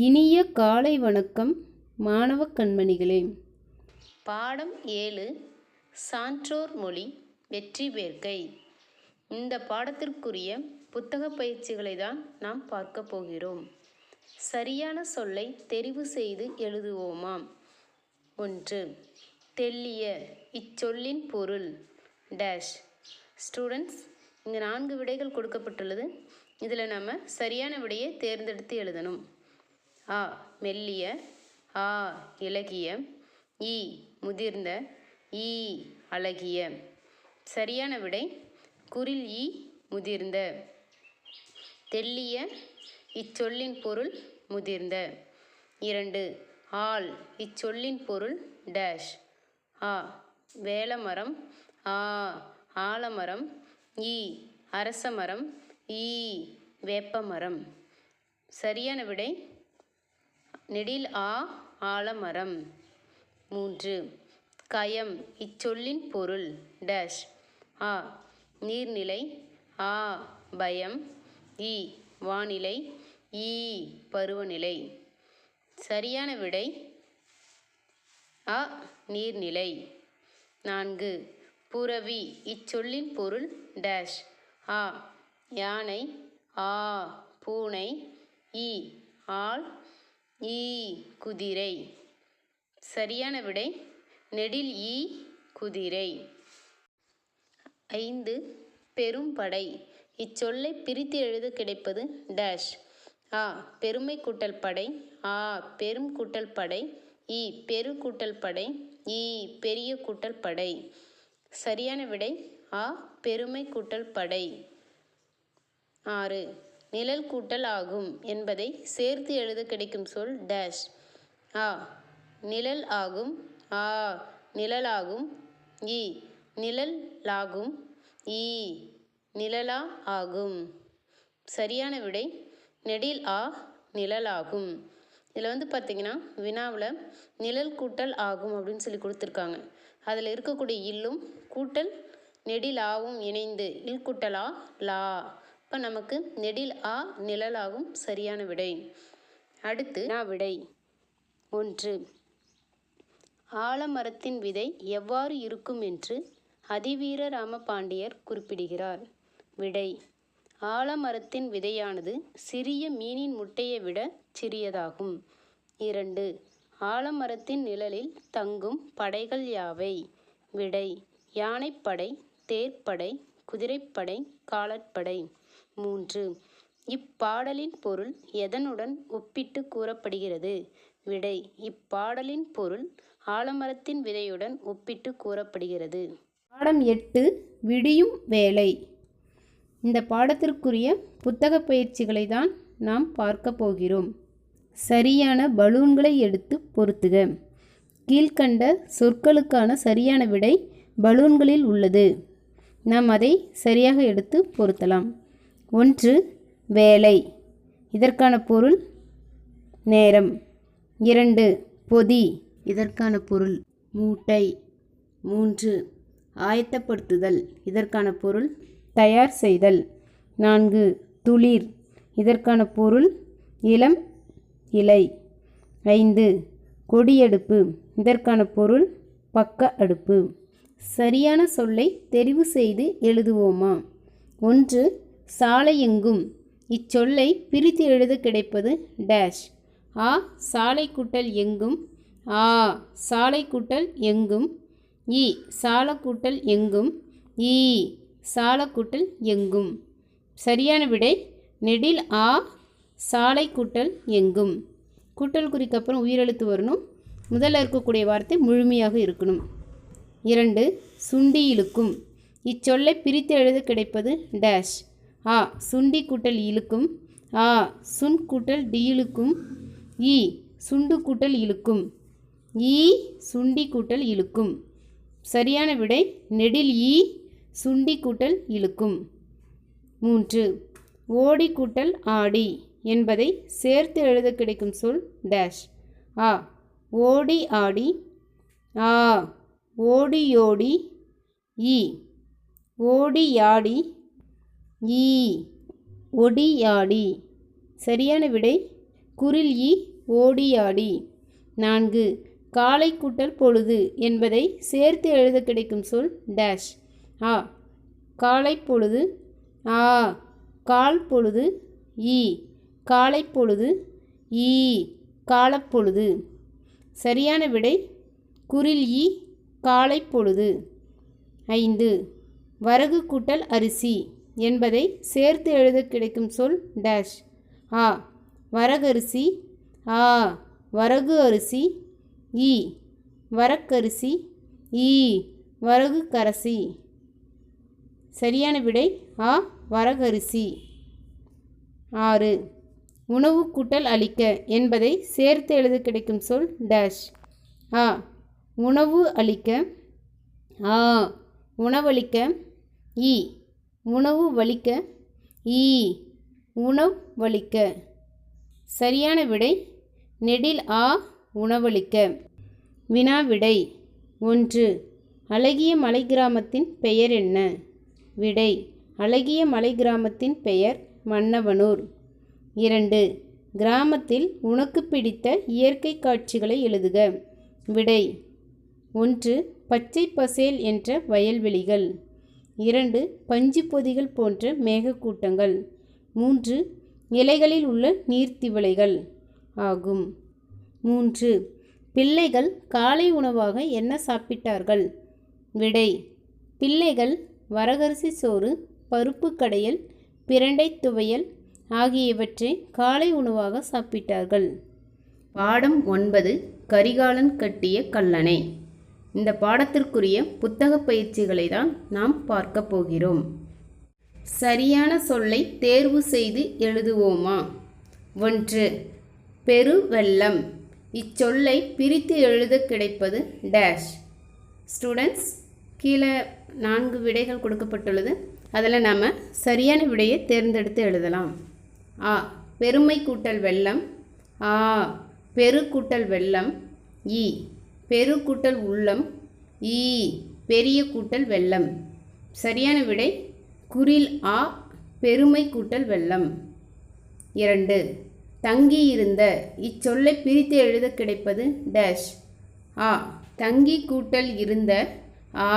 இனிய காலை வணக்கம் மாணவ கண்மணிகளே. பாடம் 7 சான்றோர் மொழி வெற்றி வேர்க்கை. இந்த பாடத்திற்குரிய புத்தக பயிற்சிகளை தான் நாம் பார்க்க போகிறோம். சரியான சொல்லை தெரிவு செய்து எழுதுவோமாம். 1. தெள்ளிய. இச்சொல்லின் பொருள் டேஷ். ஸ்டூடெண்ட்ஸ், இங்கே 4 விடைகள் கொடுக்கப்பட்டுள்ளது. இதில் நம்ம சரியான விடையை தேர்ந்தெடுத்து எழுதணும். ஆ மெல்லிய, ஆ இலகிய, ஈ முதிர்ந்த, ஈ அழகிய. சரியான விடை குரில் ஈ முதிர்ந்த. தெள்ளிய. இச்சொல்லின் பொருள் முதிர்ந்த. 2. ஆல். இச்சொல்லின் பொருள் டேஷ். ஆ வேலமரம், ஆ ஆலமரம், ஈ அரசமரம், ஈ வேப்பமரம். சரியான விடை நெடில் ஆ ஆலமரம். 3. கயம். இச்சொல்லின் பொருள் டேஷ். ஆ நீர்நிலை, ஆ பயம், ஈ வானிலை, ஈ பருவநிலை. சரியான விடை ஆ நீர்நிலை. 4. புரவி. இச்சொல்லின் பொருள் டேஷ். ஆ யானை, ஆ பூனை, ஈ ஆள், ஈ குதிரை. சரியான விடை நெடில் ஈ குதிரை. 5. பெரும்படை. இச்சொல்லை பிரித்து எழுத கிடைப்பது டேஷ். ஆ பெருமை கூட்டல் படை, ஆ பெரும் கூட்டல் படை, ஈ பெரு கூட்டல் படை, ஈ பெரிய கூட்டல் படை. சரியான விடை ஆ பெருமை கூட்டல் படை. 6. நிழல் கூட்டல் ஆகும் என்பதை சேர்த்து எழுத கிடைக்கும் சொல் டேஷ். ஆ நிழல் ஆகும், ஆ நிழலாகும், ஈ நிழலாகும், ஈ நிழலா ஆகும். சரியான விடை நெடில் ஆ நிழலாகும். இதில் பார்த்திங்கன்னா வினாவில் நிழல் கூட்டல் ஆகும் அப்படின்னு சொல்லி கொடுத்துருக்காங்க. அதில் இருக்கக்கூடிய இல்லும் கூட்டல் நெடில் ஆவும் இணைந்து இல் கூட்டலா லா. இப்போ நமக்கு நெடில் ஆ நிழலாகும். சரியான விடை. அடுத்து விடை 1. ஆலமரத்தின் விதை எவ்வாறு இருக்கும் என்று அதிவீர ராமபாண்டியர் குறிப்பிடுகிறார். விடை ஆலமரத்தின் விதையானது சிறிய மீனின் முட்டையை விட சிறியதாகும். 2. ஆலமரத்தின் நிழலில் தங்கும் படைகள் யாவை. விடை யானைப்படை, தேர்ப்படை, குதிரைப்படை, காலாட்படை. 3. இப்பாடலின் பொருள் எதனுடன் ஒப்பிட்டு கூறப்படுகிறது. விடை இப்பாடலின் பொருள் ஆலமரத்தின் விதையுடன் ஒப்பிட்டு கூறப்படுகிறது. பாடம் 8 விடியும் வேலை. இந்த பாடத்திற்குரிய புத்தக பயிற்சிகளை தான் நாம் பார்க்க போகிறோம். சரியான பலூன்களை எடுத்து பொருத்துக. கீழ்கண்ட சொற்களுக்கான சரியான விடை பலூன்களில் உள்ளது. நாம் அதை சரியாக எடுத்து பொருத்தலாம். 1. வேலை. இதற்கான பொருள் நேரம். 2. பொதி. இதற்கான பொருள் மூட்டை. 3. ஆயத்தப்படுத்துதல். இதற்கான பொருள் தயார் செய்தல். 4. துளிர். இதற்கான பொருள் இளம் இலை. 5. கொடியடுப்பு. இதற்கான பொருள் பக்க அடுப்பு. சரியான சொல்லை தெரிவு செய்து எழுதுவோமா. 1. சாலை எங்கும். இச்சொல்லை பிரித்து எழுத கிடைப்பது டேஷ். ஆ சாலை கூட்டல் எங்கும், ஆ சாலை கூட்டல் எங்கும், ஈ சால கூட்டல் எங்கும், ஈ சால கூட்டல் எங்கும். சரியான விடை நெடில் ஆ சாலை கூட்டல் எங்கும். கூட்டல் குறிக்கு அப்புறம் உயிரெழுத்து வரணும். முதல்ல இருக்கக்கூடிய வார்த்தை முழுமையாக இருக்கணும். 2. சுண்டி இழுக்கும். இச்சொல்லை பிரித்து எழுத கிடைப்பது டேஷ். ஆ சுண்டி கூட்டல் இழுக்கும், ஆ சுண் கூட்டல் டி இழுக்கும், ஈ சுண்டு கூட்டல் இழுக்கும், ஈ சுண்டி கூட்டல் இழுக்கும். சரியான விடை நெடில் ஈ சுண்டி கூட்டல் இழுக்கும். 3. ஓடி கூட்டல் ஆடி என்பதை சேர்த்து எழுத கிடைக்கும் சொல் டேஷ். ஆ ஓடி ஆடி, ஆ ஓடியோடி, ஈ ஓடியாடி, ஈ ஒடியாடி. சரியான விடை குரில் இ ஓடியாடி. 4 காலை கூட்டல் பொழுது என்பதை சேர்த்து எழுத கிடைக்கும் சொல் டேஷ். ஆ காலை பொழுது, ஆ கால் பொழுது, ஈ காலை பொழுது, ஈ காலப்பொழுது. சரியான விடை குரில் இ காலை பொழுது. 5 வரகு கூட்டல் அரிசி என்பதை சேர்த்து எழுத கிடைக்கும் சொல் டேஷ். ஆ வரகரிசி, ஆ வரகு அரிசி, ஈ வரக்கரிசி, ஈ வரகு கரசி. சரியான விடை ஆ வரகரிசி. 6 உணவு கூட்டல் அளிக்க என்பதை சேர்த்து எழுத கிடைக்கும் சொல் டேஷ். ஆ உணவு அளிக்க, ஆ உணவளிக்க, ஈ உணவு வலிக்க, ஈ உணவளிக்க. சரியான விடை நெடில் ஆ உணவளிக்க. வினா விடை. 1 அழகிய மலை கிராமத்தின் பெயர் என்ன? விடை அழகிய மலை கிராமத்தின் பெயர் மன்னவனூர். 2 கிராமத்தில் உனக்கு பிடித்த இயற்கை காட்சிகளை எழுதுக. விடை 1 பச்சை பசேல் என்ற வயல்வெளிகள், 2 பஞ்சு பொதிகள் போன்ற மேகக்கூட்டங்கள், 3 இலைகளில் உள்ள நீர்த்திவளைகள் ஆகும். 3 பிள்ளைகள் காலை உணவாக என்ன சாப்பிட்டார்கள்? விடை பிள்ளைகள் வரகரிசி சோறு, பருப்பு கடையல், பிரண்டை துவையல் ஆகியவற்றை காலை உணவாக சாப்பிட்டார்கள். பாடம் 9 கரிகாலன் கட்டிய கல்லணை. இந்த பாடத்திற்குரிய புத்தக பயிற்சிகளை தான் நாம் பார்க்க போகிறோம். சரியான சொல்லை தேர்வு செய்து எழுதுவோமா? 1 பெருவெள்ளம். இச்சொல்லை பிரித்து எழுத கிடைப்பது டேஷ். ஸ்டூடெண்ட்ஸ், கீழே 4 விடைகள் கொடுக்கப்பட்டுள்ளது. அதில் நாம் சரியான விடையை தேர்ந்தெடுத்து எழுதலாம். ஆ பெருமை கூட்டல் வெள்ளம், ஆ பெரு கூட்டல் வெள்ளம், ஈ பெரு கூட்டல் உள்ளம், ஈ பெரிய கூட்டல் வெள்ளம். சரியான விடை குரில் ஆ பெருமை கூட்டல் வெள்ளம். 2 தங்கியிருந்த. இச்சொல்லை பிரித்து எழுத கிடைப்பது டேஷ். ஆ தங்கி கூட்டல் இருந்த, ஆ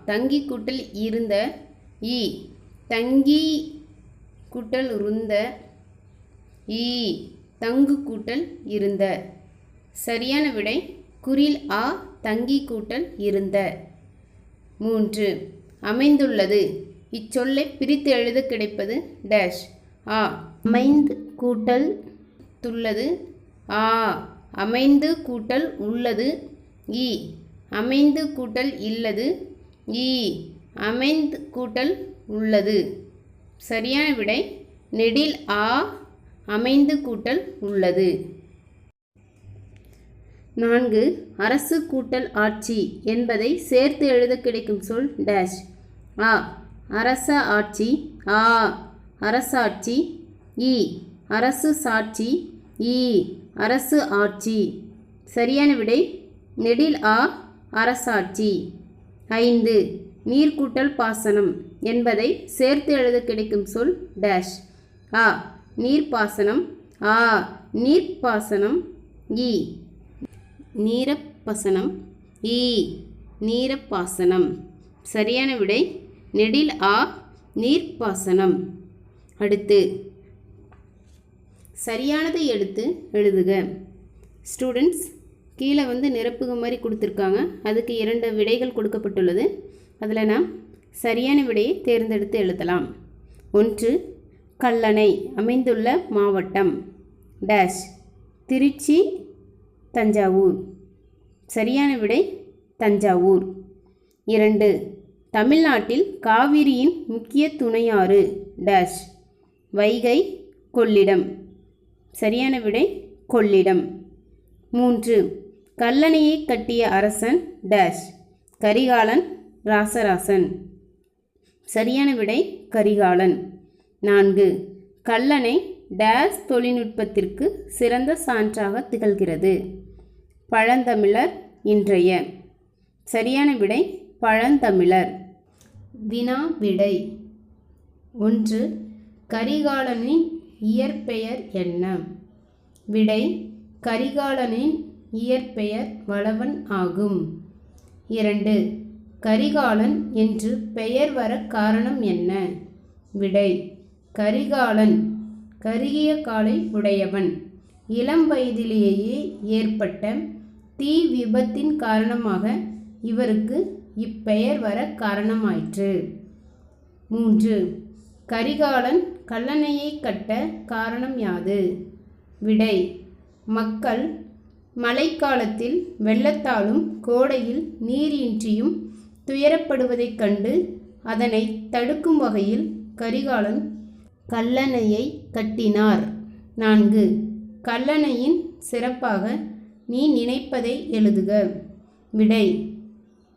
தங்கி கூட்டல் இருந்த, ஈ தங்கி கூட்டல் இருந்த, ஈ தங்கு கூட்டல் இருந்த. சரியான விடை குரில் ஆ தங்கி கூட்டல் இருந்த. 3 அமைந்துள்ளது. இச்சொல்லை பிரித்து எழுத கிடைப்பது டேஷ். ஆ அமைந்து கூட்டல் துள்ளது, ஆ அமைந்து கூட்டல் உள்ளது, ஈ அமைந்து கூட்டல் இல்லது, ஈ அமைந்து கூட்டல் உள்ளது. சரியான விடை நெடில் ஆ அமைந்து கூட்டல் உள்ளது. 4 அரசு கூட்டல் ஆட்சி என்பதை சேர்த்து எழுத கிடைக்கும் சொல் டேஷ். ஆ அரச ஆட்சி, ஆ அரசாட்சி, ஈ அரசு சாட்சி, ஈ அரசு ஆட்சி. சரியான விடை நெடில் ஆ அரசாட்சி. 5 நீர்க்கூட்டல் பாசனம் என்பதை சேர்த்து எழுத கிடைக்கும் சொல் டேஷ். ஆ நீர்ப்பாசனம், ஆ நீர்ப்பாசனம், ஈ நீரப்பாசனம், ஈ நீரப்பாசனம். சரியான விடை நெடில் ஆ நீர்ப்பாசனம். அடுத்து சரியானதை எடுத்து எழுதுக. ஸ்டூடெண்ட்ஸ், கீழே நிரப்புக மாதிரி கொடுத்துருக்காங்க. அதுக்கு 2 விடைகள் கொடுக்கப்பட்டுள்ளது. அதில் நாம் சரியான விடையை தேர்ந்தெடுத்து எழுதலாம். 1 கல்லணை அமைந்துள்ள மாவட்டம் டேஷ். திருச்சி, தஞ்சாவூர். சரியான விடை தஞ்சாவூர். 2 தமிழ்நாட்டில் காவிரியின் முக்கிய துணையாறு டேஷ். வைகை, கொள்ளிடம். சரியான விடை கொள்ளிடம். 3 கல்லணையை கட்டிய அரசன் டேஷ். கரிகாலன், ராசராசன். சரியான விடை கரிகாலன். 4 கல்லணை டேஷ் தொழில்நுட்பத்திற்கு சிறந்த சான்றாக திகழ்கிறது. பழந்தமிழர், இன்றைய. சரியான விடை பழந்தமிழர். வினா விடை. 1 கரிகாலனின் இயற்பெயர் என்ன? விடை கரிகாலனின் இயற்பெயர் வளவன் ஆகும். 2. கரிகாலன் என்று பெயர் வர காரணம் என்ன? விடை கரிகாலன் கருகிய காலை உடையவன். இளம் வயதிலேயே ஏற்பட்ட தீ விபத்தின் காரணமாக இவருக்கு இப்பெயர் வர காரணமாயிற்று. 3. கரிகாலன் கல்லணையை கட்ட காரணம் யாது? விடை மக்கள் மழைக்காலத்தில் வெள்ளத்தாலும் கோடையில் நீரின்றியும் துயரப்படுவதைக் கண்டு அதனை தடுக்கும் வகையில் கரிகாலன் கல்லணையை கட்டினார். 4. கல்லணையின் சிறப்பாக நீ நினைப்பதை எழுதுக. விடை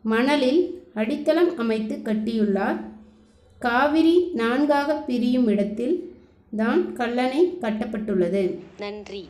மணலில் அடித்தளம் அமைத்து கட்டியுள்ளார். காவிரி 4ஆக பிரியும் இடத்தில் தான் கல்லணை கட்டப்பட்டுள்ளது. நன்றி.